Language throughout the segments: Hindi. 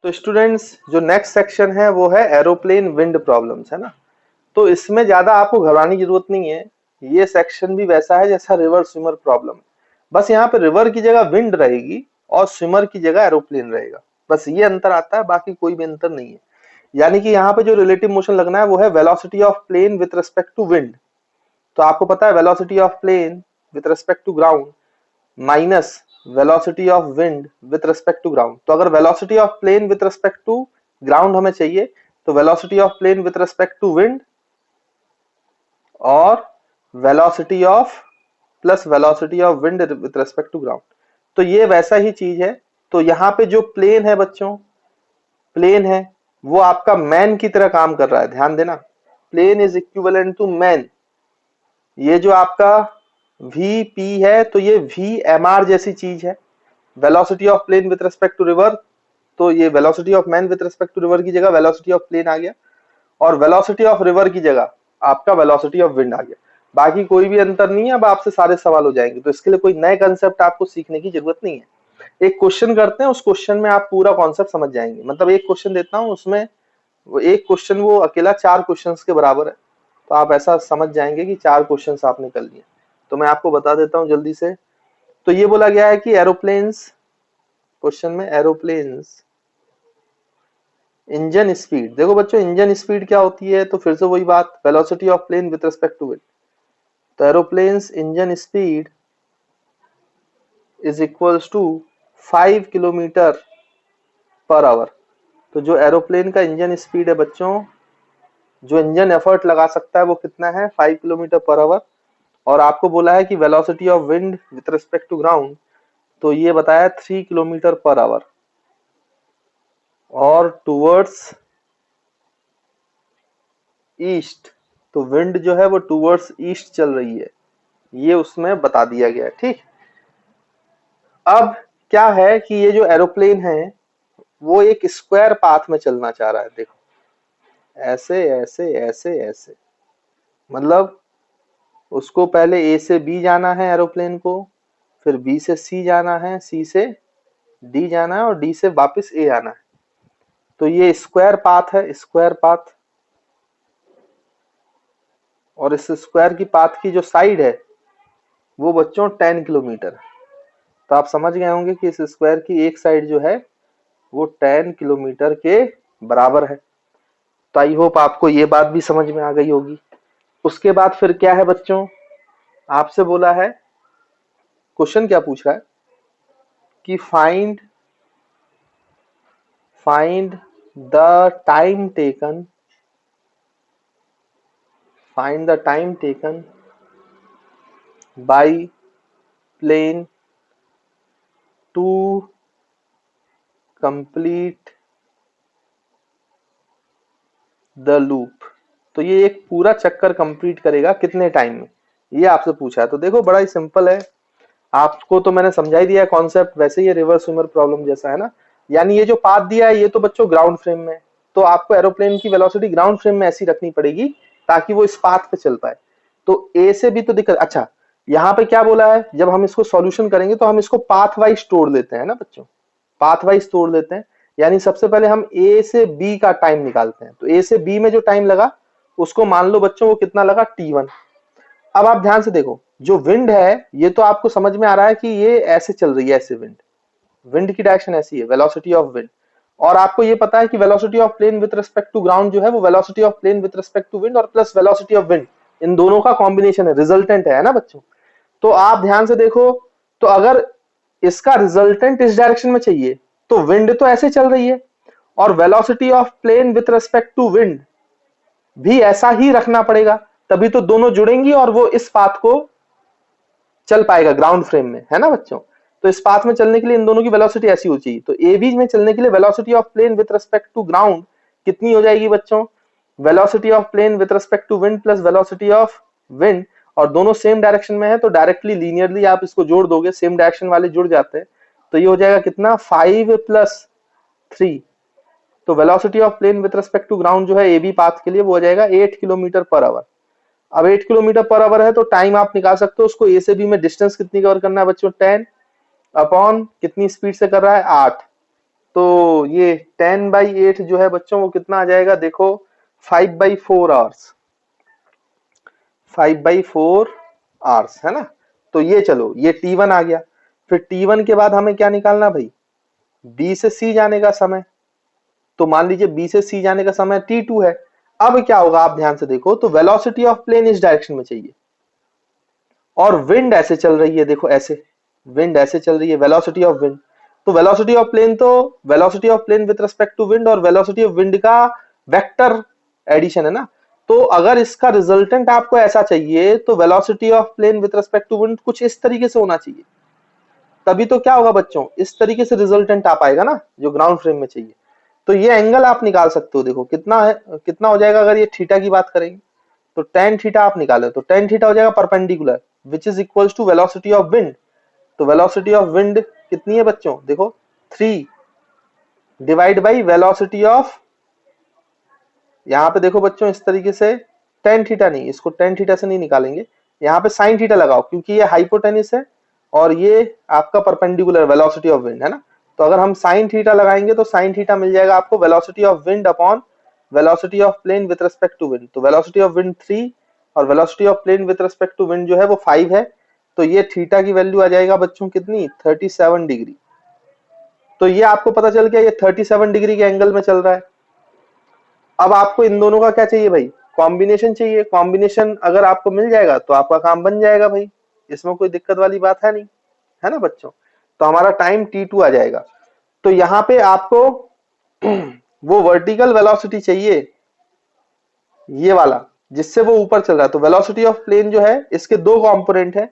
तो स्टूडेंट्स जो नेक्स्ट सेक्शन है वो है एरोप्लेन विंड प्रॉब्लम्स, है ना। तो इसमें ज्यादा आपको घबराने की जरूरत नहीं है। ये सेक्शन भी वैसा है जैसा रिवर स्विमर प्रॉब्लम, बस यहाँ पे रिवर की जगह विंड रहेगी और स्विमर की जगह एरोप्लेन रहेगा। बस ये अंतर आता है, बाकी कोई भी अंतर नहीं है। यानी कि यहाँ पे जो रिलेटिव मोशन लगना है वो है velocity of plane with respect to wind. तो आपको पता है velocity of plane with respect to ground minus velocity of wind with respect to ground. तो अगर velocity of plane with respect to ground हमें चाहिए तो velocity of plane with respect to wind और velocity of plus velocity of wind with respect to ground. तो ये वैसा ही चीज है। तो यहाँ पे जो प्लेन है बच्चों, प्लेन है वो आपका मैन की तरह काम कर रहा है, ध्यान देना। Plane is equivalent to man. ये जो आपका VP है तो ये VMR जैसी चीज है। Velocity of plane with respect to river, तो ये velocity of man with respect to river की जगह वेलोसिटी ऑफ प्लेन आ गया, और वेलोसिटी ऑफ रिवर की जगह आपका वेलोसिटी ऑफ विंड आ गया। बाकी कोई भी अंतर नहीं है। अब आपसे सारे सवाल हो जाएंगे, तो इसके लिए कोई नए कंसेप्ट आपको सीखने की जरूरत नहीं है। एक क्वेश्चन करते हैं, उस क्वेश्चन में आप पूरा कॉन्सेप्ट समझ जाएंगे। मतलब एक क्वेश्चन देता हूं, उसमें वो एक क्वेश्चन वो अकेला 4 क्वेश्चंस के बराबर है। तो आप ऐसा समझ जाएंगे कि 4 क्वेश्चंस आपने कर लिए। तो मैं आपको बता देता हूं जल्दी से। तो ये बोला गया है कि एरोप्लेन्स, क्वेश्चन में एरोप्लेन्स इंजन स्पीड, देखो बच्चों इंजन स्पीड क्या होती है, तो फिर से वही बात, velocity of plane with respect to wind. तो aeroplane's engine speed is equals to 5 kilometre per hour. तो जो एरोप्लेन का इंजन स्पीड है बच्चों, जो इंजन एफर्ट लगा सकता है वो कितना है, 5 किलोमीटर पर आवर। और आपको बोला है कि velocity of wind with respect to ground, तो ये बताया 3 किलोमीटर पर आवर। और टूवर्ड्स ईस्ट, तो विंड जो है वो टूवर्ड्स ईस्ट चल रही है, ये उसमें बता दिया गया है। ठीक, अब क्या है कि ये जो एरोप्लेन है वो एक स्क्वायर पाथ में चलना चाह रहा है। देखो ऐसे ऐसे ऐसे ऐसे, मतलब उसको पहले A से B जाना है एरोप्लेन को, फिर B से C जाना है, C से D जाना है और D से वापस A आना है। तो ये स्क्वायर पाथ है, स्क्वायर पाथ। और इस स्क्वायर की पाथ की जो साइड है वो बच्चों 10 किलोमीटर है। तो आप समझ गए होंगे कि इस स्क्वायर की एक साइड जो है वो 10 किलोमीटर के बराबर है। तो आई होप आपको ये बात भी समझ में आ गई होगी। उसके बाद फिर क्या है बच्चों, आपसे बोला है, क्वेश्चन क्या पूछ रहा है कि find the time taken, find the time taken by plane to complete the loop. तो ये एक पूरा चक्कर कंप्लीट करेगा कितने टाइम में, ये आपसे पूछा है। तो देखो बड़ा ही सिंपल है, आपको तो मैंने समझा ही दिया है कॉन्सेप्ट। वैसे ही रिवर्स स्विमर प्रॉब्लम जैसा है ना। यानी ये जो पाथ दिया है ये तो बच्चों ग्राउंड फ्रेम में, तो आपको एरोप्लेन की वेलोसिटी ग्राउंड फ्रेम में ऐसी रखनी पड़ेगी ताकि वो इस पाथ पे चल पाए। तो ए से भी तो दिक्कत, अच्छा यहाँ पे क्या बोला है, जब हम इसको सॉल्यूशन करेंगे तो हम इसको पाथ वाइज तोड़ लेते हैं ना बच्चों, पाथ वाइज तोड़ लेते हैं। यानी सबसे पहले हम ए से बी का टाइम निकालते हैं। तो ए से बी में जो टाइम लगा उसको मान लो बच्चों वो कितना लगा, T1। अब आप ध्यान से देखो, जो विंड है ये तो आपको समझ में आ रहा है कि ये ऐसे चल रही है, ऐसे विंड की डायरेक्शन ऐसी है, वेलोसिटी ऑफ विंड। और आपको ये पता है कि velocity of plane with respect to ground जो है वो velocity of plane with respect to wind और प्लस वेलोसिटी ऑफ विंड, इन दोनों का कॉम्बिनेशन है, रिजल्टेंट है ना बच्चों। तो आप ध्यान से देखो, तो अगर इसका रिजल्टेंट इस डायरेक्शन में चाहिए तो विंड तो ऐसे चल रही है, और velocity of plane with respect to wind भी ऐसा ही रखना पड़ेगा, तभी तो दोनों जुड़ेंगी और वो इस पाथ को चल पाएगा ग्राउंड फ्रेम में, है ना बच्चों। तो इस पाथ में चलने के लिए इन दोनों की वेलोसिटी ऐसी हो चाहिए। तो ए बी में चलने के लिए velocity of plane with respect to ground कितनी हो जाएगी बच्चों, velocity of plane with respect to wind plus velocity of wind, और दोनों सेम डायरेक्शन में है तो डायरेक्टली लीनियरली आप इसको जोड़ दोगे, सेम डायरेक्शन वाले जुड़ जाते हैं। तो ये हो जाएगा कितना, 5 + 3। तो velocity of plane with respect to ground जो है ए बी पाथ के लिए वो हो जाएगा 8 किलोमीटर पर आवर। अब 8 किलोमीटर पर आवर है तो टाइम आप निकाल सकते हो, उसको ए से बी में डिस्टेंस कितनी कवर करना है बच्चों, 10 अपॉन कितनी स्पीड से कर रहा है, 8। तो ये 10/8 जो है बच्चों वो कितना आ जाएगा, देखो 5/4 आवर्स, 5/4 आवर्स है ना। तो ये चलो ये T1 आ गया। फिर T1 के बाद हमें क्या निकालना भाई, B से C जाने का समय। तो मान लीजिए B से C जाने का समय T2 है। अब क्या होगा आप ध्यान से देखो, तो वेलोसिटी ऑफ प्लेन इस डायरेक्शन में चाहिए और विंड ऐसे चल रही है, देखो ऐसे विंड ऐसे चल रही है, वेलोसिटी ऑफ विंड। तो वेलोसिटी ऑफ प्लेन, तो velocity of plane with respect to wind और वेलोसिटी ऑफ विंड का वेक्टर एडिशन है ना। तो अगर इसका रिजल्टेंट आपको ऐसा चाहिए तो velocity of plane with respect to wind कुछ इस तरीके से होना चाहिए, तभी तो क्या होगा बच्चों, इस तरीके से रिजल्टेंट आ पाएगा ना जो ग्राउंड फ्रेम में चाहिए। तो ये एंगल आप निकाल सकते हो, देखो कितना है, कितना हो जाएगा अगर ये थीटा की बात करेंगे तो tan थीटा आप निकाले तो tan थीटा हो जाएगा perpendicular which is equals to velocity of wind. तो वेलोसिटी ऑफ विंड कितनी है बच्चों, देखो 3 डिवाइड बाई वेलोसिटी ऑफ, यहाँ पे देखो बच्चों इस तरीके से tan थीटा नहीं, इसको tan थीटा से नहीं निकालेंगे, यहाँ पे sin थीटा लगाओ क्योंकि ये हाइपोटेनिस है और ये आपका परपेंडिकुलर वेलोसिटी ऑफ विंड है ना। तो अगर हम sin थीटा लगाएंगे तो sin थीटा मिल जाएगा आपको velocity of wind upon velocity of plane with respect to wind. तो वेलोसिटी ऑफ विंड 3 और velocity of plane with respect to wind जो है वो 5 है। तो ये थीटा की वैल्यू आ जाएगा बच्चों कितनी, 37 डिग्री। तो ये आपको पता चल गया ये 37 डिग्री के एंगल में चल रहा है। अब आपको इन दोनों का क्या चाहिए भाई, कॉम्बिनेशन चाहिए। कॉम्बिनेशन अगर आपको मिल जाएगा तो आपका काम बन जाएगा भाई, इसमें कोई दिक्कत वाली बात है नहीं, है ना बच्चों। तो हमारा टाइम T2 आ जाएगा। तो यहाँ पे आपको वो वर्टिकल वेलोसिटी चाहिए, ये वाला जिससे वो ऊपर चल रहा है। तो वेलोसिटी ऑफ प्लेन जो है इसके दो कंपोनेंट है,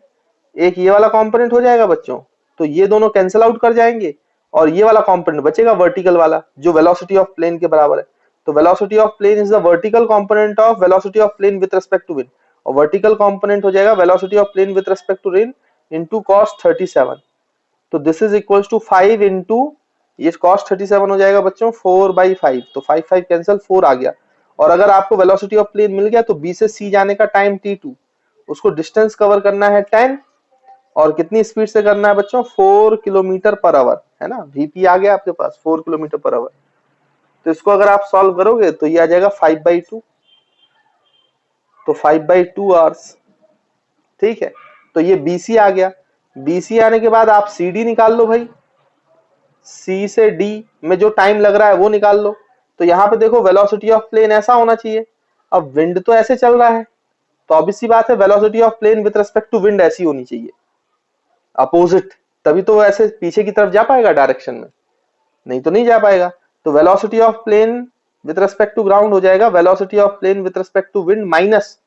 एक ये वाला कंपोनेंट हो जाएगा बच्चों, तो ये दोनों कैंसिल आउट कर जाएंगे और ये वाला कंपोनेंट बचेगा वर्टिकल वाला जो वेलोसिटी ऑफ प्लेन के बराबर है। तो velocity of plane is the vertical component of velocity of plane with respect to wind और वर्टिकल कंपोनेंट हो जाएगा velocity of plane with respect to wind into cos 37। तो this is equals to 5 into ये cos 37 हो जाएगा बच्चों 4/5। तो 5 5 कैंसिल, 4 आ गया। और अगर आपको वेलोसिटी ऑफ प्लेन मिल गया तो B से C जाने का टाइम T2, उसको डिस्टेंस कवर करना है 10 और कितनी स्पीड से करना है बच्चों, 4 किलोमीटर पर आवर है ना। VP आ गया आपके पास 4 किलोमीटर पर आवर। तो इसको अगर आप सॉल्व करोगे तो ये आ जाएगा 5/2। तो 5/2 आवर्स, ठीक है। तो ये BC आ गया। BC आने के बाद आप CD निकाल लो भाई, C से D में जो टाइम लग रहा है वो निकाल लो। तो यहाँ पे देखो वेलोसिटी ऑफ प्लेन ऐसा होना चाहिए, अब विंड तो ऐसे चल रहा है तो ऑब्वियस सी बात है velocity of plane with respect to wind ऐसी होनी चाहिए, अपोजिट, तभी तो वो ऐसे पीछे की तरफ जा पाएगा डायरेक्शन में, नहीं तो नहीं जा पाएगा। तो velocity of plane with respect to ground हो जाएगा velocity of plane with respect to wind minus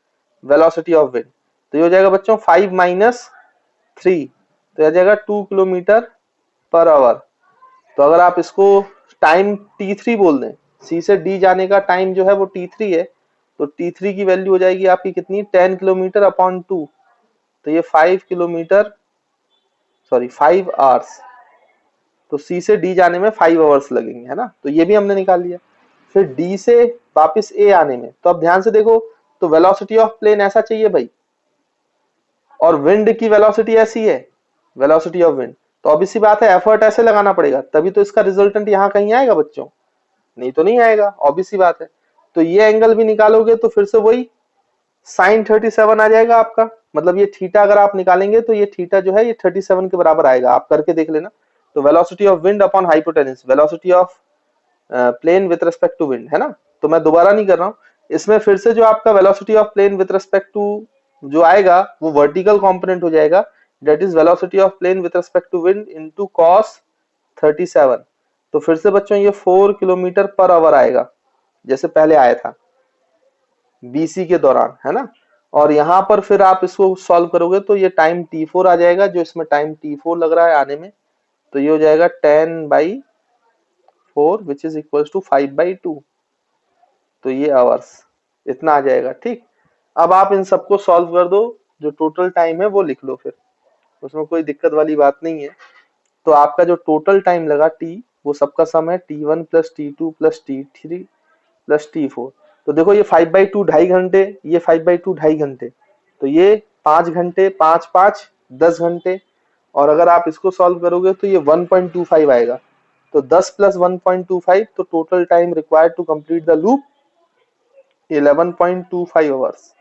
velocity of wind. तो ये हो जाएगा बच्चों 5 माइनस 3, तो ये आ जाएगा 2 किलोमीटर पर आवर। तो अगर आप इसको टाइम T3 बोल दें, C से D जाने का टाइम जो है वो T3 है, तो T3 की वैल्यू हो जाएगी आपकी कितनी, 10 किलोमीटर अपॉन 2। तो ये 5 किलोमीटर, सॉरी 5 आवर्स। तो C से D जाने में 5 आवर्स लगेंगे, है ना। तो ये भी हमने निकाल लिया। फिर D से वापस A आने में, तो अब ध्यान से देखो, तो वेलोसिटी ऑफ प्लेन ऐसा चाहिए भाई और विंड की वेलोसिटी ऐसी है, वेलोसिटी ऑफ विंड। तो ऑब्वियस सी बात है एफर्ट ऐसे लगाना पड़ेगा, तभी तो इसका रिजल्टेंट यहाँ कहीं आएगा बच्चों, नहीं तो नहीं आएगा, ऑब्वियस सी बात है। तो ये एंगल भी निकालोगे तो फिर से वही sin 37 आ जाएगा आपका, मतलब ये थीटा अगर आप निकालेंगे तो ये थीटा जो है ये 37 के बराबर आएगा, आप करके देख लेना। तो velocity of wind upon hypotenuse, velocity of plane with respect to wind, है ना। तो मैं दोबारा नहीं कर रहा हूँ, इसमें फिर से जो आपका velocity of plane with respect to जो आएगा वो वर्टिकल कंपोनेंट हो जाएगा, that is velocity of plane with respect to wind into cos 37। तो फिर से बच्चों ये 4 किलोमीटर पर आवर आएगा जैसे पहले आया था BC के दौरान, है ना। और यहाँ पर फिर आप इसको सॉल्व करोगे तो ये टाइम T4 आ जाएगा, जो इसमें टाइम T4 लग रहा है आने में। तो ये हो जाएगा 10/4 विच इज इक्वल्स टू 5/2। तो ये आवर्स इतना आ जाएगा, ठीक। अब आप इन सबको सॉल्व कर दो, जो टोटल टाइम है वो लिख लो, फिर उसमें कोई दिक्कत वाली बात नहीं है। तो आपका जो टोटल टाइम लगा T, वो सबका सम है T1 plus T2 plus T3 plus T4। तो देखो ये 5/2 2.5 घंटे, ये 5/2 2.5 घंटे, तो ये 5 घंटे, 5 5 10 घंटे। और अगर आप इसको सॉल्व करोगे तो ये 1.25 आएगा। तो 10 प्लस 1.25, तो total time required to complete the loop 11.25 hours.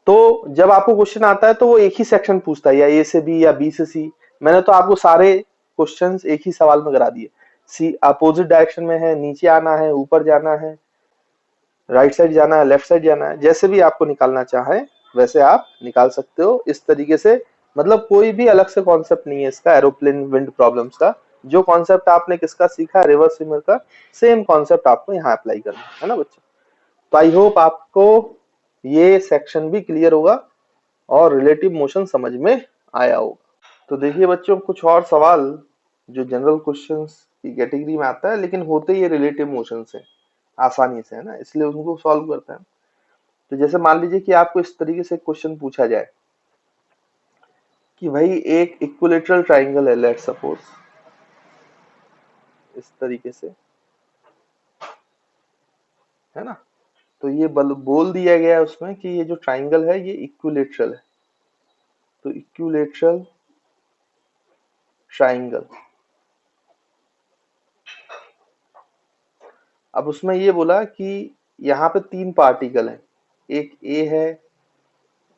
तो जब आपको क्वेश्चन आता है तो वो एक ही सेक्शन पूछता है, या ए से बी या बी से सी। मैंने तो आपको सारे क्वेश्चंस एक ही सवाल में करा दिए। सी अपोजिट डायरेक्शन में है, नीचे आना है, ऊपर जाना है, राइट साइड जाना है, लेफ्ट साइड जाना है, जैसे भी आपको निकालना चाहे वैसे आप निकाल सकते हो इस तरीके से। मतलब कोई भी अलग से कॉन्सेप्ट नहीं है इसका एरोप्लेन विंड प्रॉब्लम्स का। जो कॉन्सेप्ट आपने किसका सीखा, रिवर्स स्विमर का, सेम कॉन्सेप्ट आपको यहाँ अप्लाई करना है ना बच्चों। तो आई होप आपको ये सेक्शन भी क्लियर होगा और रिलेटिव मोशन समझ में आया होगा। तो देखिए बच्चों, कुछ और सवाल जो जनरल क्वेश्चंस की कैटेगरी में आता है, लेकिन होते ये रिलेटिव मोशन से आसानी से, है ना, इसलिए उनको सॉल्व करते हैं। तो जैसे मान लीजिए कि आपको इस तरीके से क्वेश्चन पूछा जाए कि भाई एक इक्विलेटरल ट्राइंगल है, लेट्स सपोज इस तरीके से, है ना। तो ये बोल दिया गया है उसमें कि ये जो ट्राइंगल है ये इक्विलेटरल है। तो इक्विलेटरल ट्राइंगल, अब उसमें ये बोला कि यहाँ पे 3 पार्टिकल हैं, एक ए है,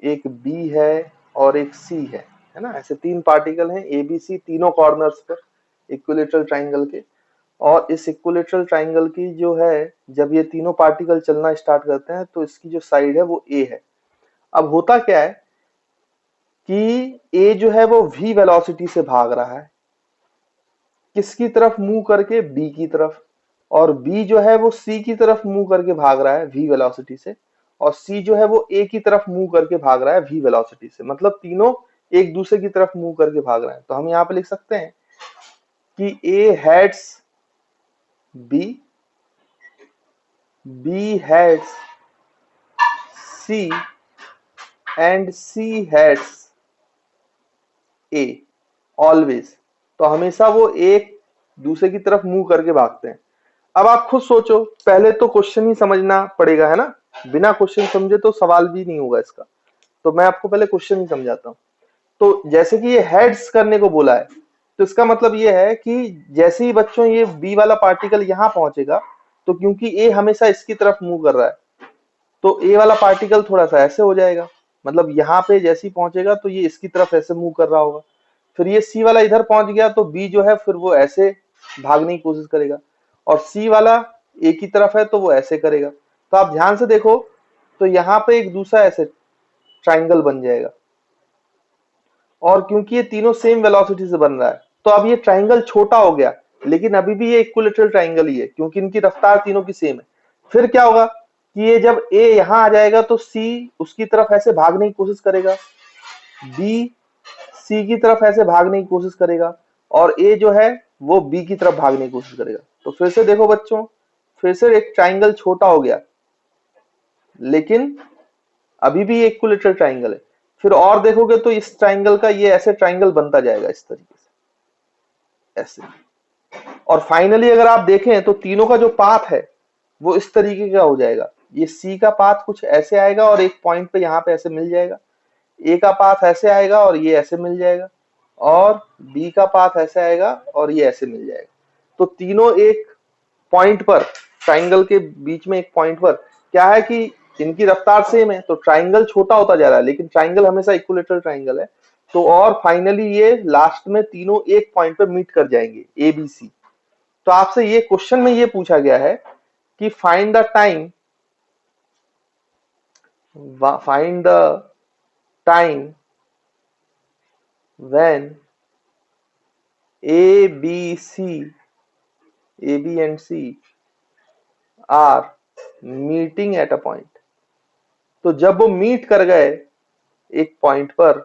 एक बी है और एक सी है ना। ऐसे 3 पार्टिकल हैं ए बी सी, तीनों कॉर्नर्स पर इक्विलेटरल ट्राइंगल के। और इस इक्विलेटरल ट्राइंगल की जो है, जब ये तीनों पार्टिकल चलना स्टार्ट करते हैं तो इसकी जो साइड है वो ए है। अब होता क्या है कि ए जो है वो v वेलोसिटी से भाग रहा है, किसकी तरफ मूव करके, b की तरफ। और b जो है वो c की तरफ मूव करके भाग रहा है v वेलोसिटी से, और c जो है वो a की तरफ मूव करके भाग रहा है v वेलोसिटी से। मतलब तीनों एक दूसरे की तरफ मूव करके भाग रहे हैं। तो हम यहाँ पे लिख सकते हैं कि a heads b, b heads c and c heads a always। तो हमेशा वो एक दूसरे की तरफ मूव करके भागते हैं। अब आप खुद सोचो, पहले तो क्वेश्चन ही समझना पड़ेगा, है ना। बिना क्वेश्चन समझे तो सवाल भी नहीं होगा इसका। तो मैं आपको पहले क्वेश्चन ही समझाता हूँ। तो जैसे कि ये हेड्स करने को बोला है, तो इसका मतलब ये है कि जैसे ही बच्चों ये बी वाला पार्टिकल यहाँ पहुंचेगा, तो क्योंकि ए हमेशा इसकी तरफ मूव कर रहा है, तो ए वाला पार्टिकल थोड़ा सा ऐसे हो जाएगा। मतलब यहाँ पे जैसे ही पहुंचेगा तो ये इसकी तरफ ऐसे मूव कर रहा होगा। फिर ये सी वाला इधर पहुंच गया तो बी जो है फिर वो ऐसे भागने की कोशिश करेगा, और सी वाला ए की तरफ है तो वो ऐसे करेगा। तो आप ध्यान से देखो, तो यहाँ पे एक दूसरा ऐसे ट्राइंगल बन जाएगा। और क्योंकि ये तीनों सेम वेलोसिटी से बन रहा है, तो अब ये ट्राइंगल छोटा हो गया, लेकिन अभी भी ये इक्विलेटरल ट्राइंगल ही है क्योंकि इनकी रफ्तार तीनों की सेम है। फिर क्या होगा कि ये जब ए यहाँ आ जाएगा तो सी उसकी तरफ ऐसे भागने की कोशिश करेगा, बी सी की तरफ ऐसे भागने की कोशिश करेगा, और ए जो है वो बी की तरफ भागने की कोशिश करेगा। तो फिर से देखो बच्चों, फिर से एक ट्राइंगल छोटा हो गया, लेकिन अभी भी एक इक्विलेटरल ट्राइंगल है। फिर और देखोगे तो इस ट्राइंगल का ये ऐसे ट्राइंगल बनता जाएगा इस तरीके से, ऐसे। और फाइनली अगर आप देखें तो तीनों का जो पाथ है वो इस तरीके का हो जाएगा। ये सी का पाथ कुछ ऐसे आएगा और एक पॉइंट पे यहाँ पे ऐसे मिल जाएगा, ए का पाथ ऐसे आएगा और ये ऐसे मिल जाएगा, और बी का पाथ ऐसे आएगा और ये ऐसे मिल जाएगा। तो तीनों एक पॉइंट पर, ट्राइंगल के बीच में एक पॉइंट पर क्या है कि इनकी रफ्तार सेम है, तो ट्राइंगल छोटा होता जा रहा है, लेकिन ट्राइंगल हमेशा इक्विलेटरल ट्राइंगल है। तो और फाइनली ये लास्ट में तीनों एक पॉइंट पर मीट कर जाएंगे, ए बी सी। तो आपसे ये क्वेश्चन में ये पूछा गया है कि find the time, find the time when A, B, C, A, B and C are meeting at a point। तो जब वो मीट कर गए एक पॉइंट पर,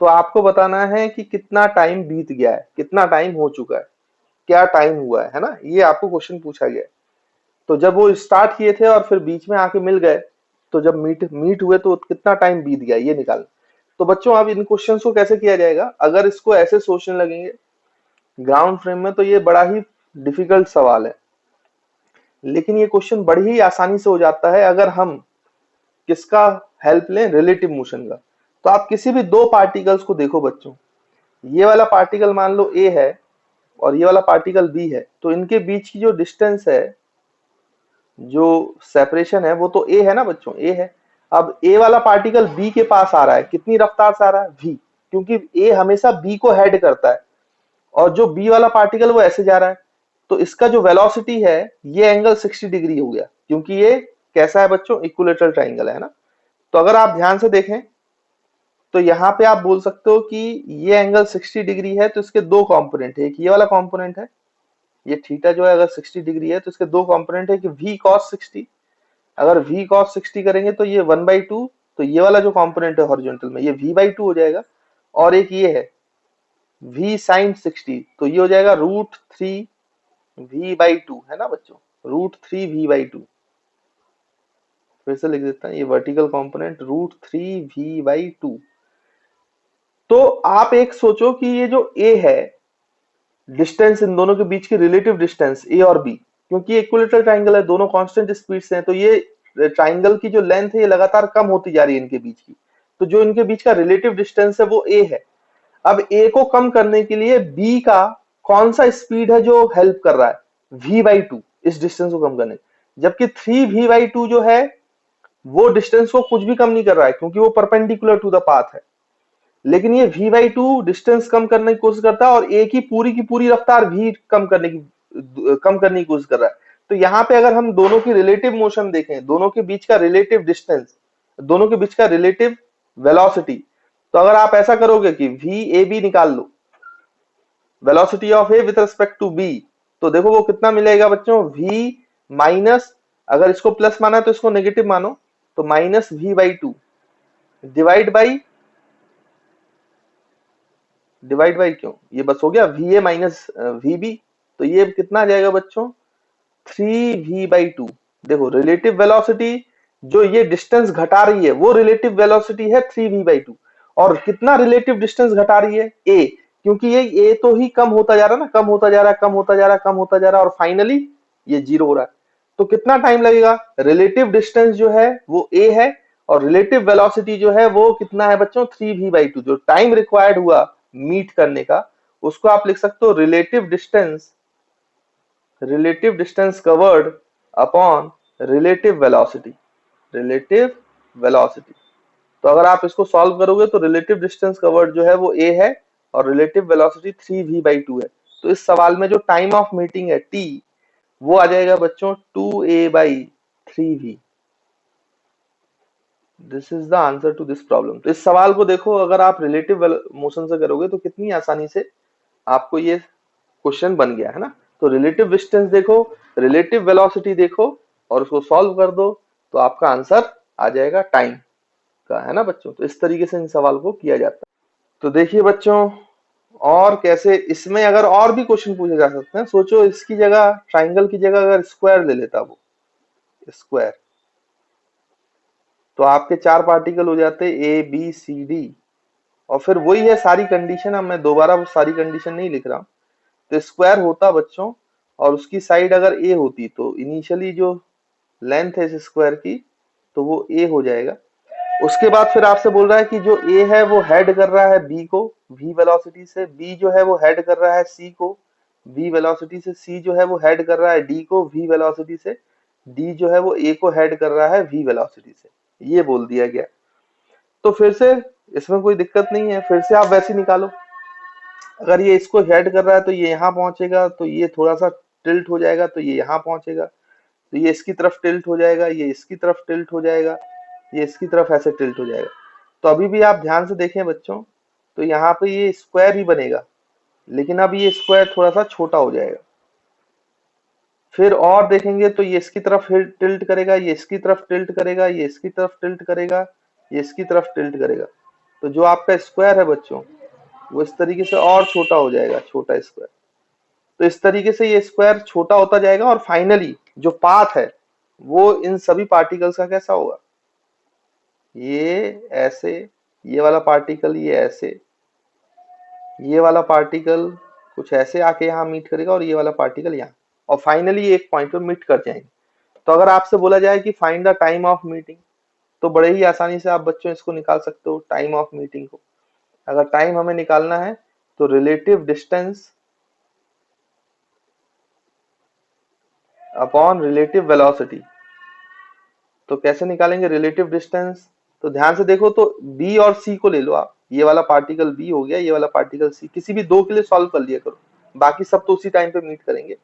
तो आपको बताना है कि कितना टाइम बीत गया है, कितना टाइम हो चुका है, क्या टाइम हुआ है ना। ये आपको क्वेश्चन पूछा गया है। तो जब वो स्टार्ट किए थे और फिर बीच में आके मिल गए, तो जब मीट हुए तो कितना टाइम बीत गया ये निकाल। तो बच्चों अब इन क्वेश्चंस को कैसे किया जाएगा, अगर इसको ऐसे सोचने लगेंगे ग्राउंड फ्रेम में, तो ये बड़ा ही डिफिकल्ट सवाल है। लेकिन ये क्वेश्चन बड़ी ही आसानी से हो जाता है अगर हम किसका हेल्प लें, रिलेटिव मोशन का। तो आप किसी भी दो पार्टिकल्स को देखो बच्चों, ये वाला पार्टिकल मान लो ए है और ये वाला पार्टिकल बी है, तो इनके बीच की जो डिस्टेंस है, जो सेपरेशन है, वो तो ए है ना बच्चों, ए है। अब ए वाला पार्टिकल बी के पास आ रहा है, कितनी रफ्तार से आ रहा है, वी, क्योंकि ए हमेशा बी को हेड करता है, और जो बी वाला पार्टिकल वो ऐसे जा रहा है, तो इसका जो वेलोसिटी है ये एंगल 60 डिग्री हो गया, क्योंकि ये कैसा है बच्चों, इक्विलेटरल ट्राइंगल है ना। तो अगर आप ध्यान से देखें तो यहाँ पे आप बोल सकते हो कि ये एंगल 60 डिग्री है, तो इसके दो कंपोनेंट है, एक ये वाला कंपोनेंट है, ये थीटा जो है अगर 60 डिग्री है तो इसके दो कंपोनेंट है कि v cos 60, अगर v cos 60 करेंगे तो ये 1/2, तो ये वाला जो कंपोनेंट है हॉरिजॉन्टल में ये v/2 हो जाएगा, और एक ये है v sin 60, तो ये हो जाएगा √3v/2 है ना बच्चों, √3v/2। फिर से लिख देता है, ये वर्टिकल कंपोनेंट √3v/2। तो आप एक सोचो कि ये जो a है, डिस्टेंस इन दोनों के बीच की रिलेटिव डिस्टेंस ए और बी, क्योंकि ये इक्विलेटरल ट्राइंगल है, दोनों कांस्टेंट स्पीड से हैं, तो ये ट्राइंगल की जो लेंथ है ये लगातार कम होती जा रही है इनके बीच की, तो जो इनके बीच का रिलेटिव डिस्टेंस है वो ए है। अब ए को कम करने के लिए बी का कौन सा स्पीड है जो हेल्प कर रहा है, v/2, इस डिस्टेंस को कम करने, जबकि 3v/2 जो है वो डिस्टेंस को कुछ भी कम नहीं कर रहा है, क्योंकि वो परपेंडिकुलर टू द पाथ है। लेकिन ये v/2 डिस्टेंस कम करने की कोशिश करता है, और a की पूरी रफ्तार v कम करने की कोशिश कर रहा है। तो यहाँ पे अगर हम दोनों की रिलेटिव मोशन देखें, दोनों के बीच का रिलेटिव डिस्टेंस, दोनों के बीच का रिलेटिव वेलोसिटी, तो अगर आप ऐसा करोगे कि v/ab निकाल लो, velocity of a with respect to b, तो देखो वो कितना मिलेगा बच्चों, v माइनस, अगर इसको प्लस माना है तो इसको नेगेटिव मानो, तो माइनस v/2 डिवाइड बाई क्यों, ये बस हो गया va माइनस vb, तो ये कितना आ जाएगा बच्चों, 3v/2। देखो रिलेटिव वेलोसिटी जो ये डिस्टेंस घटा रही है वो रिलेटिव वेलोसिटी है 3v/2, और कितना रिलेटिव डिस्टेंस घटा रही है, a, क्योंकि ये a तो ही कम होता जा रहा है ना, कम होता जा रहा है, कम होता जा रहा है, कम होता जा रहा है, और फाइनली ये जीरो हो रहा है। तो कितना टाइम लगेगा, रिलेटिव डिस्टेंस जो है वो a है, और रिलेटिव वेलोसिटी जो है वो कितना है बच्चों, 3v/2। जो टाइम रिक्वायर्ड हुआ मीट करने का, उसको आप लिख सकते हो relative distance covered upon relative velocity, relative velocity. तो अगर आप इसको सॉल्व करोगे तो रिलेटिव डिस्टेंस कवर्ड जो है वो a है, और रिलेटिव वेलोसिटी 3v/2 है। तो इस सवाल में जो टाइम ऑफ मीटिंग है t, वो आ जाएगा बच्चों 2a/3v। This is the answer to this problem. तो इस सवाल को देखो, अगर आप रिलेटिव मोशन से करोगे तो कितनी आसानी से आपको ये क्वेश्चन बन गया है ना। तो रिलेटिव डिस्टेंस देखो, रिलेटिव वेलोसिटी देखो, और उसको सॉल्व कर दो, तो आपका आंसर आ जाएगा टाइम का, है ना बच्चों। तो इस तरीके से इन सवाल को किया जाता है। तो देखिए बच्चों, और कैसे इसमें अगर और भी क्वेश्चन पूछे जा सकते हैं, सोचो इसकी जगह, ट्राइंगल की जगह अगर स्क्वायर ले लेता, वो स्क्वायर, तो आपके चार पार्टिकल हो जाते ए बी सी डी, और फिर वही है सारी कंडीशन। अब मैं दोबारा वो सारी कंडीशन नहीं लिख रहा हूँ। तो स्क्वायर होता बच्चों, और उसकी साइड अगर ए होती, तो इनिशियली जो लेंथ है इस स्क्वायर की, तो वो ए हो जाएगा। उसके बाद फिर आपसे बोल रहा है कि जो ए है वो हेड कर रहा है बी को v वेलोसिटी से, बी जो है वो हेड कर रहा है सी को v वेलोसिटी से, सी जो है वो हेड कर रहा है डी को v वेलोसिटी से, डी जो है वो ए को हेड कर रहा है v वेलोसिटी से, ये बोल दिया गया। तो फिर से इसमें कोई दिक्कत नहीं है, फिर से आप वैसे निकालो। अगर ये इसको हेड कर रहा है तो ये यहाँ पहुंचेगा, तो ये थोड़ा सा टिल्ट हो जाएगा, तो ये यहाँ पहुंचेगा, तो ये इसकी तरफ टिल्ट हो जाएगा, ये इसकी तरफ टिल्ट हो जाएगा, ये इसकी तरफ ऐसे टिल्ट हो जाएगा। तो अभी भी आप ध्यान से देखें बच्चों, तो यहाँ पे ये स्क्वायर ही बनेगा, लेकिन अब ये स्क्वायर थोड़ा सा छोटा हो जाएगा। फिर और देखेंगे तो ये इसकी तरफ टिल्ट करेगा, ये इसकी तरफ टिल्ट करेगा, ये इसकी तरफ टिल्ट करेगा, ये इसकी तरफ टिल्ट करेगा। तो जो आपका स्क्वायर है बच्चों, वो इस तरीके से और छोटा हो जाएगा, छोटा स्क्वायर। तो इस तरीके से ये स्क्वायर छोटा होता जाएगा, और फाइनली जो पाथ है वो इन सभी पार्टिकल्स का कैसा होगा, ये ऐसे, ये वाला पार्टिकल ये ऐसे, ये वाला पार्टिकल कुछ ऐसे आके यहाँ मीट करेगा, और ये वाला पार्टिकल यहाँ, और फाइनली एक पॉइंट पे मीट कर जाएंगे। तो अगर आपसे बोला जाए कि find the time of meeting, तो बड़े ही आसानी से आप बच्चों इसको निकाल सकते हो, टाइम ऑफ मीटिंग को। अगर टाइम हमें निकालना है तो relative distance upon relative velocity. तो कैसे निकालेंगे रिलेटिव डिस्टेंस? तो ध्यान से देखो, तो बी और सी को ले लो आप, ये वाला पार्टिकल बी हो गया, ये वाला पार्टिकल सी, किसी भी दो के लिए सॉल्व कर लिया करो, बाकी सब तो उसी टाइम पे मीट करेंगे।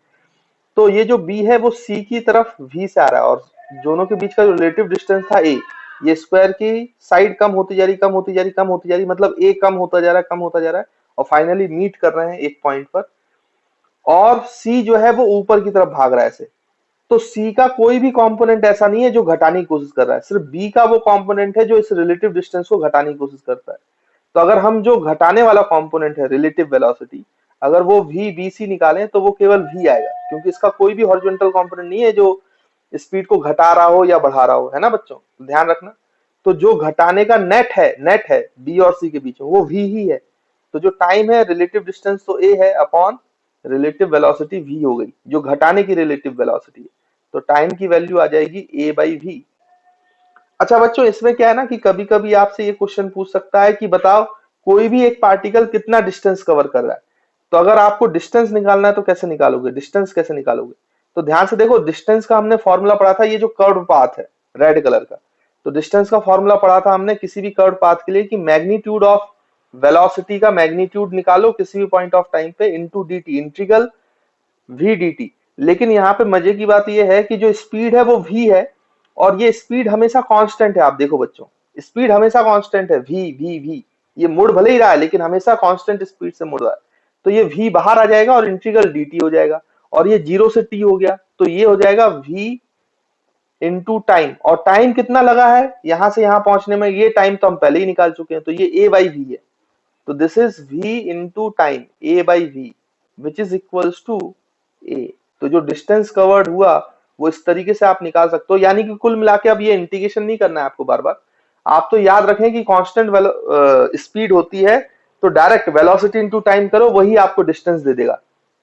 तो ये जो बी है वो सी की तरफ वी से आ रहा है, और दोनों के बीच का जो रिलेटिव डिस्टेंस था ए, ये स्क्वायर की साइड कम होती जा रही, कम होती जा रही, कम होती जा रही, मतलब ए कम होता जा रहा है, कम होता जा रहा है, और फाइनली मीट कर रहे हैं एक पॉइंट पर, और सी जो है वो ऊपर की तरफ भाग रहा है ऐसे। तो सी का कोई भी कंपोनेंट ऐसा नहीं है जो घटाने की कोशिश कर रहा है, सिर्फ बी का वो कंपोनेंट है जो इस रिलेटिव डिस्टेंस को घटाने की कोशिश करता है। तो अगर हम जो घटाने वाला कंपोनेंट है रिलेटिव वेलोसिटी, अगर वो वी बी सी निकालें तो वो केवल वी आएगा, क्योंकि इसका कोई भी हॉरिजॉन्टल कंपोनेंट नहीं है जो स्पीड को घटा रहा हो या बढ़ा रहा हो, है ना बच्चों, तो ध्यान रखना। तो जो घटाने का नेट है बी और सी के बीच में, वो वी ही है। तो जो टाइम है रिलेटिव डिस्टेंस तो ए है अपॉन रिलेटिव वेलोसिटी वी हो गई, जो घटाने की रिलेटिव वेलोसिटी है। तो टाइम की वैल्यू आ जाएगी ए बाई वी। अच्छा बच्चों, इसमें क्या है ना कि कभी कभी आपसे ये क्वेश्चन पूछ सकता है कि बताओ कोई भी एक पार्टिकल कितना डिस्टेंस कवर कर रहा है। तो अगर आपको डिस्टेंस निकालना है तो कैसे निकालोगे, डिस्टेंस कैसे निकालोगे? तो ध्यान से देखो, डिस्टेंस का हमने फॉर्मूला पढ़ा था, ये जो कर्व पाथ है रेड कलर का, तो डिस्टेंस का फॉर्मूला पढ़ा था हमने किसी भी कर्व पाथ के लिए कि मैग्नीट्यूड ऑफ वेलोसिटी का मैग्नीट्यूड निकालो किसी भी पॉइंट ऑफ टाइम पे into dt, integral v dt। लेकिन यहाँ पे मजे की बात यह है कि जो स्पीड है वो v है, और ये स्पीड हमेशा कांस्टेंट है। आप देखो बच्चों, स्पीड हमेशा कांस्टेंट है, v, ये मुड़ भले ही रहा है लेकिन हमेशा कांस्टेंट स्पीड से मुड़ रहा है। तो ये v बाहर आ जाएगा और इंटीग्रल dt हो जाएगा, और ये 0 से t हो गया, तो ये हो जाएगा v इंटू टाइम। और टाइम कितना लगा है यहां से यहां पहुंचने में, ये टाइम तो हम पहले ही निकाल चुके हैं, तो ये a बाई वी है। तो this is v into time, a by v, which is equals to a। तो जो डिस्टेंस कवर्ड हुआ वो इस तरीके से आप निकाल सकते हो, यानी कि कुल मिला के अब ये इंटीग्रेशन नहीं करना है आपको बार बार। आप तो याद रखें कि कांस्टेंट स्पीड होती है, तो डायरेक्ट वेलोसिटी इनटू टाइम करो, वही आपको डिस्टेंस दे देगा।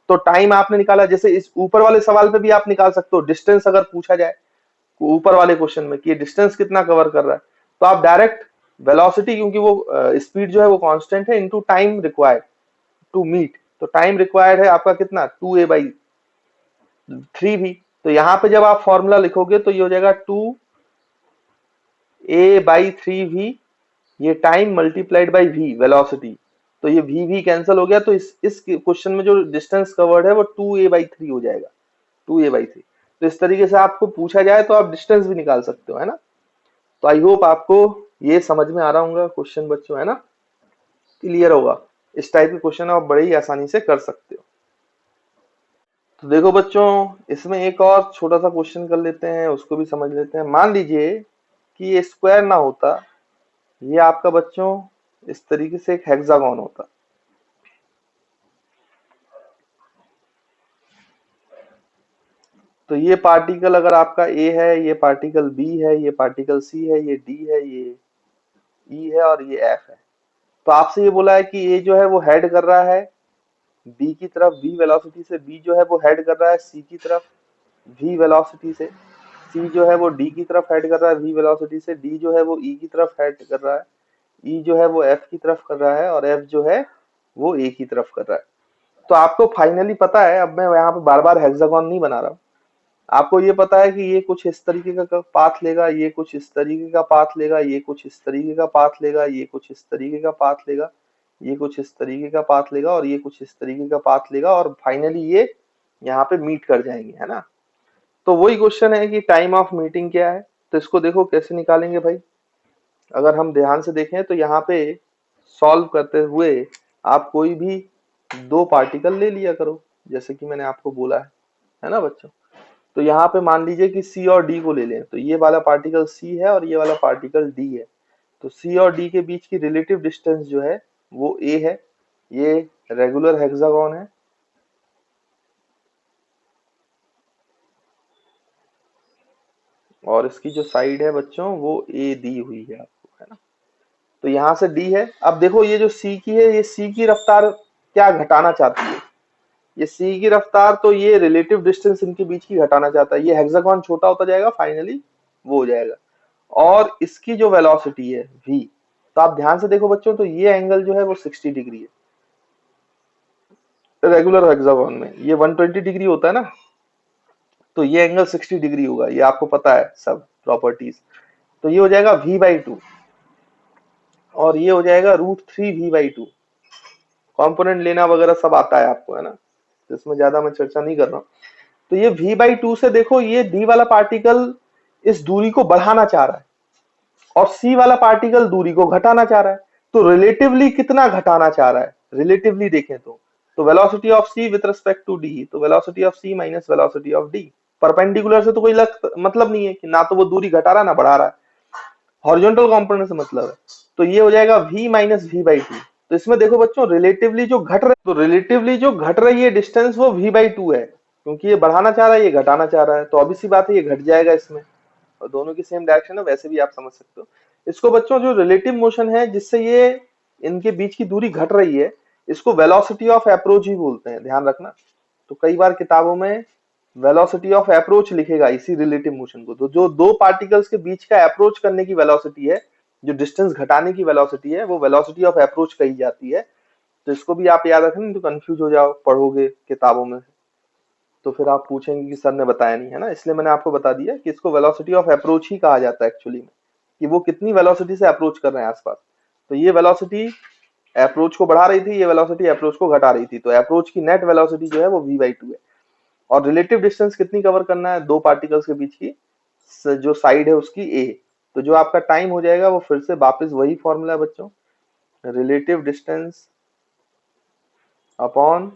तो टाइम आपने निकाला, जैसे इस ऊपर वाले सवाल पे भी आप निकाल सकते हो, डिस्टेंस अगर पूछा जाए ऊपर वाले क्वेश्चन में कि ये डिस्टेंस कितना कवर कर रहा है, तो आप डायरेक्ट वेलोसिटी, क्योंकि वो स्पीड जो है वो कांस्टेंट है, into time required to meet. तो टाइम रिक्वायर्ड है आपका कितना, 2a/3v। तो यहाँ पे जब आप फॉर्मूला लिखोगे तो ये हो जाएगा 2a/3v, ये time multiplied by v velocity. तो ये v कैंसिल हो गया, तो इस क्वेश्चन में जो डिस्टेंस कवर्ड है वो 2a/3 हो जाएगा, 2a/3। तो इस तरीके से आपको पूछा जाए तो आप डिस्टेंस भी निकाल सकते हो, है ना। तो आई होप आपको ये समझ में आ रहा होगा क्वेश्चन बच्चों, है ना, क्लियर होगा। इस टाइप के क्वेश्चन आप बड़े ही आसानी से कर सकते हो। तो देखो बच्चों, इसमें एक और छोटा सा क्वेश्चन कर लेते हैं, उसको भी समझ लेते हैं। मान लीजिए कि ये स्क्वायर ना होता, ये आपका बच्चों इस तरीके से एक हेक्सागोन होता। तो ये पार्टिकल अगर आपका ए है, ये पार्टिकल बी है, ये पार्टिकल सी है, ये डी है, ये ई है और ये एफ है। तो आपसे ये बोला है कि ए जो है वो हेड कर रहा है बी की तरफ v वेलोसिटी से, बी जो है वो हेड कर रहा है सी की तरफ v वेलोसिटी से, सी जो है वो d की तरफ हेड कर रहा है v वेलोसिटी से, d जो है वो e की तरफ हेड कर रहा है, e जो है वो f की तरफ कर रहा है, और f जो है वो a की तरफ कर रहा है। तो आपको फाइनली पता है, अब मैं यहाँ पे बार बार हेक्सागोन नहीं बना रहा हूँ, आपको ये पता है कि ये कुछ इस तरीके का पाथ लेगा, ये कुछ इस तरीके का पाथ लेगा, ये कुछ इस तरीके का पाथ लेगा, ये कुछ इस तरीके का पाथ लेगा, ये कुछ इस तरीके का पाथ लेगा, और ये कुछ इस तरीके का पाथ लेगा, और फाइनली ये यहाँ पे मीट कर जाएंगे, है ना। तो वही क्वेश्चन है कि टाइम ऑफ मीटिंग क्या है। तो इसको देखो कैसे निकालेंगे भाई। अगर हम ध्यान से देखें तो यहाँ पे सॉल्व करते हुए आप कोई भी दो पार्टिकल ले लिया करो, जैसे कि मैंने आपको बोला है ना बच्चों। तो यहाँ पे मान लीजिए कि C और D को ले लें, तो ये वाला पार्टिकल C है और ये वाला पार्टिकल D है। तो C और D के बीच की रिलेटिव डिस्टेंस जो है वो A है, ये रेगुलर हेक्सागोन है, और इसकी जो साइड है बच्चों वो A दी हुई है आपको, है ना। तो यहाँ से D है। अब देखो ये जो C की है, ये C की रफ्तार क्या घटाना चाहती है, ये C की रफ्तार, तो ये रिलेटिव डिस्टेंस इनके बीच की घटाना चाहता है। ये हेक्सागोन छोटा होता जाएगा, फाइनली वो हो जाएगा। और इसकी जो वेलोसिटी है v, तो आप ध्यान से देखो बच्चों, तो ये एंगल जो है वो 60 डिग्री है। रेगुलर हेक्सागोन में ये 120 डिग्री होता है ना, तो ये एंगल 60 डिग्री होगा, ये आपको पता है सब प्रॉपर्टीज। तो ये हो जाएगा v/2 और ये हो जाएगा √3 v/2। कॉम्पोनेंट लेना वगैरह सब आता है आपको, है ना, तो इसमें ज्यादा मैं चर्चा नहीं कर रहा हूँ। तो ये v/2 से देखो, ये d वाला पार्टिकल इस दूरी को बढ़ाना चाह रहा है और c वाला पार्टिकल दूरी को घटाना चाह रहा है। तो रिलेटिवली कितना घटाना चाह रहा है, रिलेटिवली देखें तो velocity of c with respect to d, तो velocity of c minus velocity of d। Perpendicular से तो कोई मतलब नहीं है कि ना तो वो दूरी घटा रहा है ना बढ़ा रहा है, हॉरिजॉन्टल कंपोनेंट से मतलब है। तो ये हो जाएगा v माइनस v/2। तो इसमें देखो बच्चों, रिलेटिवली जो घट रहा है, तो रिलेटिवली जो घट रही है डिस्टेंस वो v/2 है, क्योंकि ये बढ़ाना चाह रहा है ये घटाना चाह रहा है, तो ऑब्वियस सी बात है ये घट जाएगा इसमें, और दोनों की सेम डायरेक्शन है, वैसे भी आप समझ सकते हो इसको बच्चों। जो रिलेटिव मोशन है जिससे ये इनके बीच की दूरी घट रही है, इसको वेलोसिटी ऑफ अप्रोच ही बोलते हैं, ध्यान रखना। तो कई बार किताबों में वेलोसिटी ऑफ अप्रोच लिखेगा इसी रिलेटिव मोशन को। तो जो दो पार्टिकल्स के बीच का अप्रोच करने की वेलोसिटी है, जो डिस्टेंस घटाने की वेलोसिटी है, वो वेलोसिटी ऑफ अप्रोच कही जाती है। तो इसको भी आप याद रखें, तो कंफ्यूज हो जाओ पढ़ोगे किताबों में, तो फिर आप पूछेंगे कि सर ने बताया नहीं, है ना। इसलिए मैंने आपको बता दिया कि इसको वेलोसिटी ऑफ अप्रोच ही कहा जाता है एक्चुअली में, कि वो कितनी वेलोसिटी से अप्रोच कर रहे हैं आसपास। तो ये वेलोसिटी अप्रोच को बढ़ा रही थी, ये वेलोसिटी अप्रोच को घटा रही थी, तो अप्रोच की नेट वेलोसिटी जो है वो v/2 है। और रिलेटिव डिस्टेंस कितनी कवर करना है, दो पार्टिकल्स के बीच की जो साइड है उसकी a। तो जो आपका टाइम हो जाएगा वो फिर से वापस वही फॉर्मूला है बच्चों, relative distance upon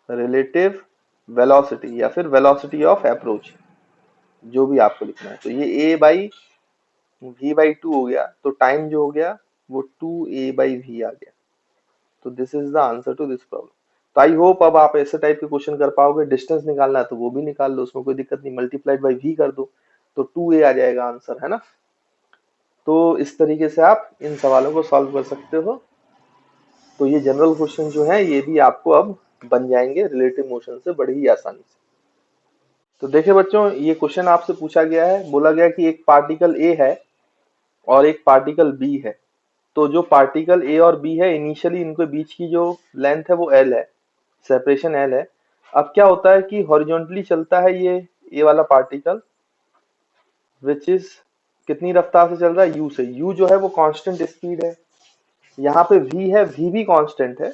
relative velocity या फिर वेलोसिटी ऑफ अप्रोच, जो भी आपको लिखना है। तो ये a/v/2 हो गया, तो टाइम जो हो गया वो 2a/v आ गया। तो this is the answer to this problem. तो आई होप अब आप ऐसे टाइप के क्वेश्चन कर पाओगे। डिस्टेंस निकालना है तो वो भी निकाल लो, उसमें कोई दिक्कत नहीं, मल्टीप्लाइड बाई v कर दो तो 2a आ जाएगा आंसर, है ना। तो इस तरीके से आप इन सवालों को सॉल्व कर सकते हो। तो ये जनरल क्वेश्चन जो है ये भी आपको अब बन जाएंगे रिलेटिव मोशन से बड़ी ही आसानी से। तो देखिए बच्चों, ये क्वेश्चन आपसे पूछा गया है, बोला गया कि एक पार्टिकल A है और एक पार्टिकल B है। तो जो पार्टिकल A और B है, इनिशियली इनके बीच की जो लेंथ है वो L है, सेपरेशन L है। अब क्या होता है कि हॉरिजॉन्टली चलता है ये A वाला पार्टिकल, विच इज कितनी रफ्तार से चल रहा है, U से। U जो है वो कांस्टेंट स्पीड है। यहाँ पे V है, V भी कांस्टेंट है,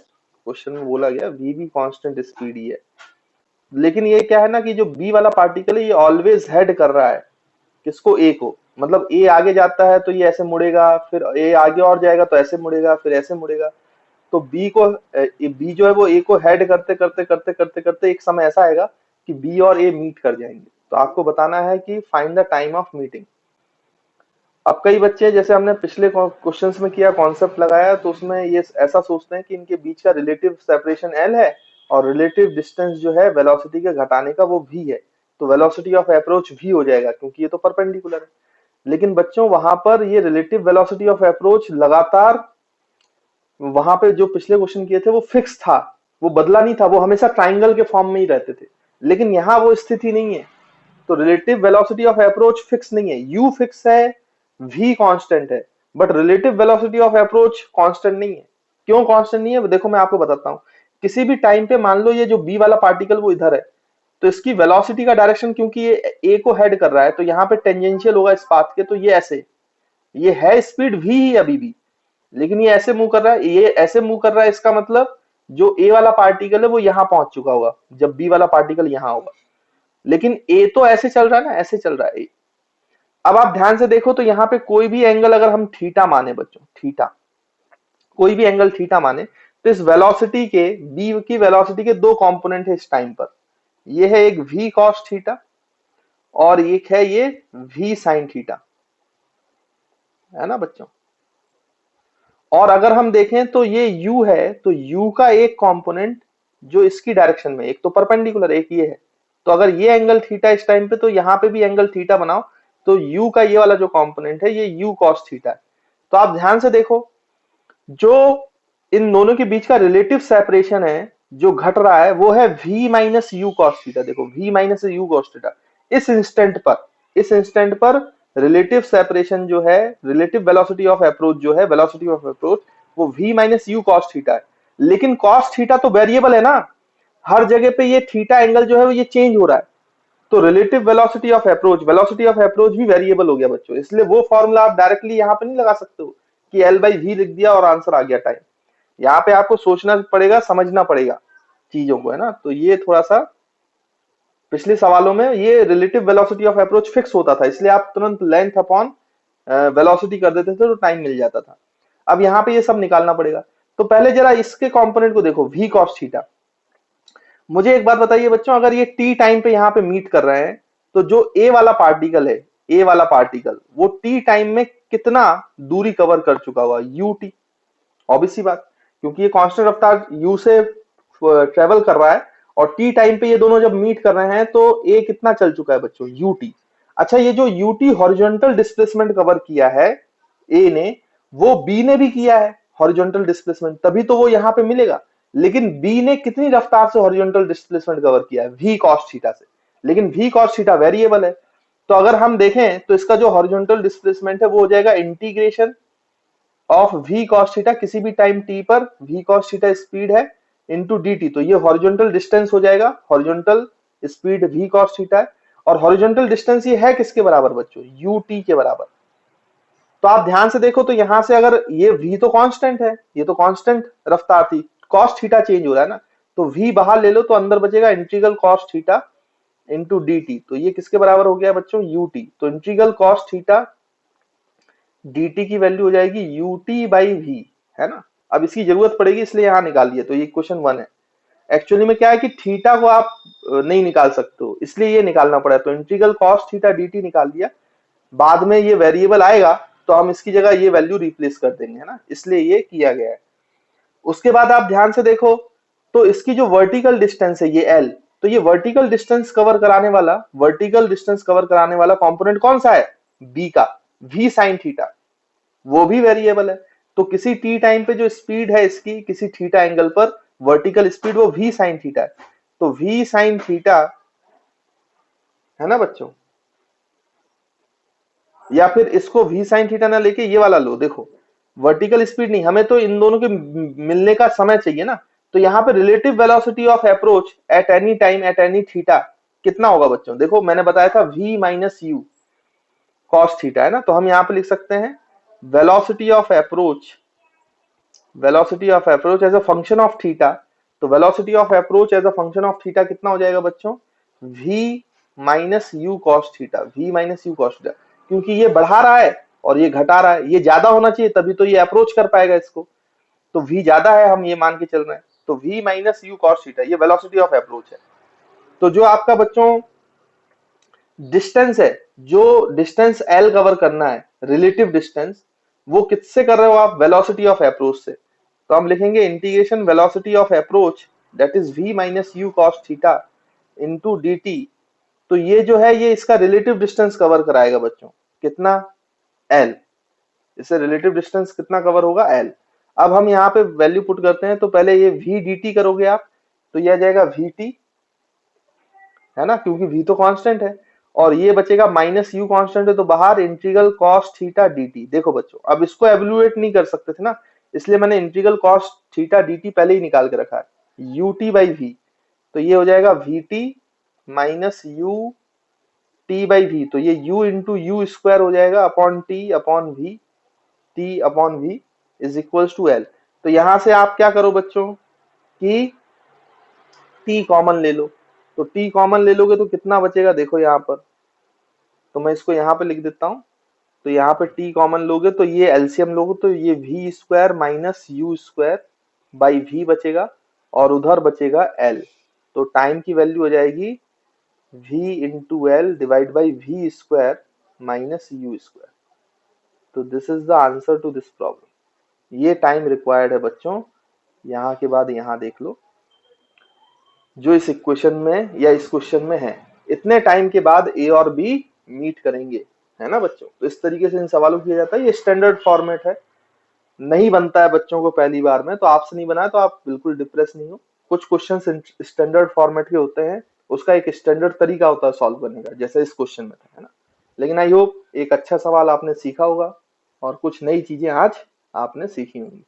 क्वेश्चन में बोला गया V भी कांस्टेंट स्पीड ही है। लेकिन ये क्या है ना कि जो B वाला पार्टिकल है ये ऑलवेज हेड कर रहा है किसको, A को। मतलब A आगे जाता है तो ये ऐसे मुड़ेगा, फिर A आगे और जाएगा तो ऐसे मुड़ेगा, फिर ऐसे मुड़ेगा। तो B जो है वो A को हेड करते करते करते करते करते एक समय ऐसा आएगा कि B और A मीट कर जाएंगे। तो आपको बताना है कि find the time of meeting. अब कई बच्चे, जैसे हमने पिछले क्वेश्चंस में किया, कॉन्सेप्ट लगाया, तो उसमें ये ऐसा सोचते हैं कि इनके बीच का रिलेटिव सेपरेशन L है और रिलेटिव डिस्टेंस जो है वेलोसिटी के घटाने का वो v है। तो वेलोसिटी ऑफ अप्रोच v हो जाएगा क्योंकि ये तो परपेंडिकुलर है। लेकिन बच्चों वहां पर ये रिलेटिव वेलोसिटी ऑफ अप्रोच लगातार, वहां पे जो पिछले क्वेश्चन किए थे वो फिक्स था, वो बदला नहीं था, वो हमेशा ट्राइंगल के फॉर्म में ही रहते थे। लेकिन यहाँ वो स्थिति नहीं है। तो relative velocity of approach fix नहीं है, u फिक्स है, v कांस्टेंट है, but relative velocity of approach constant नहीं है। क्यों कांस्टेंट नहीं है, देखो मैं आपको बताता हूँ। किसी भी टाइम पे मान लो ये जो b वाला पार्टिकल वो इधर है, तो इसकी वेलोसिटी का डायरेक्शन, क्योंकि ये a को हेड कर रहा है, तो यहाँ पे टेंजेंशियल होगा इस पाथ के, तो ये ऐसे, ये है स्पीड v ही अभी भी, लेकिन ये ऐसे मूव कर रहा है, ये ऐसे मूव कर रहा है। इसका मतलब जो a वाला पार्टिकल है वो यहाँ पहुंच चुका होगा जब b वाला पार्टिकल यहाँ होगा। लेकिन a तो ऐसे चल रहा है ना, ऐसे चल रहा है a। अब आप ध्यान से देखो तो यहाँ पे कोई भी एंगल अगर हम थीटा माने बच्चों, थीटा, कोई भी एंगल थीटा माने, तो इस वेलोसिटी के, b की वेलोसिटी के दो कंपोनेंट है इस टाइम पर। ये है एक v cos थीटा और एक है ये v sin थीटा, है ना बच्चों। और अगर हम देखें तो ये u है, तो u का एक कंपोनेंट जो इसकी डायरेक्शन में, एक तो परपेंडिकुलर एक ये है। तो अगर ये एंगल थीटा इस टाइम पे, तो यहाँ पे भी एंगल थीटा बनाओ, तो u का ये वाला जो कंपोनेंट है ये u cos थीटा है। तो आप ध्यान से देखो, जो इन दोनों के बीच का रिलेटिव सेपरेशन है जो घट रहा है वो है v minus U cos theta. देखो v minus U cos theta, इस इंस्टेंट पर रिलेटिव सेपरेशन जो है, रिलेटिव वेलोसिटी ऑफ अप्रोच जो है, वेलोसिटी ऑफ अप्रोच वो v minus U cos theta है। लेकिन कॉस थीटा तो वेरिएबल है ना, हर जगह पे ये थीटा एंगल जो है वो ये चेंज हो रहा है। तो रिलेटिव वेलोसिटी ऑफ अप्रोच भी वेरिएबल हो गया बच्चों, इसलिए वो फॉर्मूला आप डायरेक्टली यहाँ पे नहीं लगा सकते हो कि L बाई वी लिख दिया और आंसर आ गया टाइम। यहाँ पे आपको सोचना पड़ेगा, समझना पड़ेगा चीजों को, है ना। तो ये थोड़ा सा पिछले सवालों में ये relative velocity of approach fix होता था, इसलिए आप तुरंत लेंथ अपॉन वेलोसिटी कर देते थे तो टाइम मिल जाता था। अब यहाँ पे ये सब निकालना पड़ेगा। तो पहले जरा इसके कंपोनेंट को देखो, v cos थीटा। मुझे एक बात बताइए बच्चों, अगर ये t टाइम पे यहाँ पे मीट कर रहे हैं तो जो a वाला पार्टिकल है, a वाला पार्टिकल वो t टाइम में कितना दूरी कवर कर चुका हुआ, ut। ऑब्वियस सी बात, क्योंकि ये कांस्टेंट रफ्तार u से ट्रेवल कर रहा है और t टाइम पे ये दोनों जब मीट कर रहे हैं तो a कितना चल चुका है बच्चों, ut। अच्छा, ये जो ut हॉरिजॉन्टल डिस्प्लेसमेंट कवर किया है a ने, वो b ने भी किया है हॉरिजॉन्टल डिस्प्लेसमेंट, तभी तो वो यहाँ पे मिलेगा। लेकिन b ने कितनी रफ्तार से हॉरिजॉन्टल डिस्प्लेसमेंट कवर किया है, v cos थीटा से। लेकिन v cos थीटा वेरिएबल है, तो अगर हम देखें तो इसका जो हॉरिजॉन्टल डिस्प्लेसमेंट है वो हो जाएगा integration of v cos theta, किसी भी टाइम t पर v cos थीटा स्पीड है इनटू dt। तो ये हॉरिजॉन्टल डिस्टेंस हो जाएगा, horizontal speed v cos theta है, और हॉरिजॉन्टल डिस्टेंस ये है किसके बराबर बच्चों, ut के बराबर। तो आप ध्यान से देखो तो यहां से अगर ये v तो कांस्टेंट है, ये तो कांस्टेंट रफ्तार थी, cos थीटा चेंज हो रहा है ना, तो v बाहर ले लो तो अंदर बचेगा integral cos theta into dt। तो ये किसके बराबर हो गया बच्चों, ut। तो इंटीग्रल cos थीटा dt की वैल्यू हो जाएगी ut बाई v, है ना। अब इसकी जरूरत पड़ेगी इसलिए यहां निकाल लिया। तो ये क्वेश्चन 1 है। एक्चुअली में क्या है कि थीटा को आप नहीं निकाल सकते हो, इसलिए ये निकालना पड़ा। तो इंटीग्रल cos थीटा dt निकाल दिया, बाद में ये वेरिएबल आएगा तो हम इसकी जगह ये वैल्यू रिप्लेस कर देंगे, है ना, इसलिए ये किया गया है। उसके बाद आप ध्यान से देखो तो इसकी जो वर्टिकल डिस्टेंस है ये l, तो ये वर्टिकल डिस्टेंस कवर कराने वाला कंपोनेंट कौन सा है, b का, v sin थीटा, वो भी वेरिएबल है। तो किसी t टाइम पे जो स्पीड है इसकी, किसी थीटा एंगल पर वर्टिकल स्पीड, वो v sin थीटा है। तो v sin थीटा, है ना बच्चों, या फिर इसको v sin थीटा ना लेके ये वाला लो। देखो वर्टिकल स्पीड नहीं, हमें तो इन दोनों के मिलने का समय चाहिए ना। तो यहाँ पे relative velocity of approach at any time at any theta कितना होगा बच्चों, देखो मैंने बताया था v minus U cos theta, है ना। तो हम यहाँ पे लिख सकते हैं velocity of approach as a function of theta. तो velocity of approach as a function of theta कितना हो जाएगा बच्चों, v minus U cos theta, क्योंकि ये बढ़ा रहा है और ये घटा रहा है, ये ज्यादा होना चाहिए तभी तो ये अप्रोच कर पाएगा इसको। तो v ज्यादा है, हम ये मान के चल रहे हैं। तो v minus U cos theta ये वेलोसिटी ऑफ अप्रोच है। तो जो आपका बच्चों डिस्टेंस है, जो डिस्टेंस l कवर करना है, रिलेटिव डिस्टेंस, वो किससे कर रहे हो आप, वेलोसिटी ऑफ अप्रोच से। तो हम लिखेंगे integration velocity of approach that is v minus U cos theta into dt। तो ये जो है ये इसका रिलेटिव डिस्टेंस कवर कराएगा बच्चों, कितना, l। इससे रिलेटिव डिस्टेंस कितना कवर होगा, l। अब हम यहाँ पे वैल्यू पुट करते हैं, तो पहले ये v dt करोगे आप तो यह आ जाएगा vt, है ना, क्योंकि v तो कांस्टेंट है, और ये बचेगा माइनस यू कांस्टेंट है तो बाहर इंटीग्रल cos थीटा dt। देखो बच्चों अब इसको एवेल्युएट नहीं कर सकते थे ना, इसलिए मैंने इंटीग्रल cos थीटा dt पहले ही निकाल के रखा है, ut बाई v। तो ये हो जाएगा vt minus u t by v. तो ये u इंटू यू स्क्वायर हो जाएगा upon v, t upon v is equal to l. तो यहां से आप क्या करो बच्चों कि t कॉमन ले लो। तो t कॉमन ले लोगे तो कितना बचेगा, देखो यहाँ पर, तो मैं इसको यहाँ पे लिख देता हूँ। तो यहाँ पे t कॉमन लोगे तो ये एलसीएम लोगे तो ये v square minus you square by v बचेगा, और उधर बचेगा l। तो टाइम की वैल्यू हो जाएगी v into L divide by V square minus you square. तो this is the answer to this problem. ये टाइम रिक्वायर्ड है बच्चों। यहाँ के बाद यहाँ देख लो जो इस इक्वेशन में या इस क्वेश्चन में है, इतने टाइम के बाद ए और बी मीट करेंगे, है ना बच्चों। तो इस तरीके से इन सवालों किया जाता है, ये स्टैंडर्ड फॉर्मेट है, नहीं बनता है बच्चों को पहली बार में, तो आपसे नहीं बना तो आप बिल्कुल डिप्रेस नहीं हो। कुछ क्वेश्चन स्टैंडर्ड फॉर्मेट के होते हैं, उसका एक स्टैंडर्ड तरीका होता है सॉल्व करने का, जैसे इस क्वेश्चन में था, है ना। लेकिन आई होप एक अच्छा सवाल आपने सीखा होगा और कुछ नई चीजें आज आपने सीखी होंगी।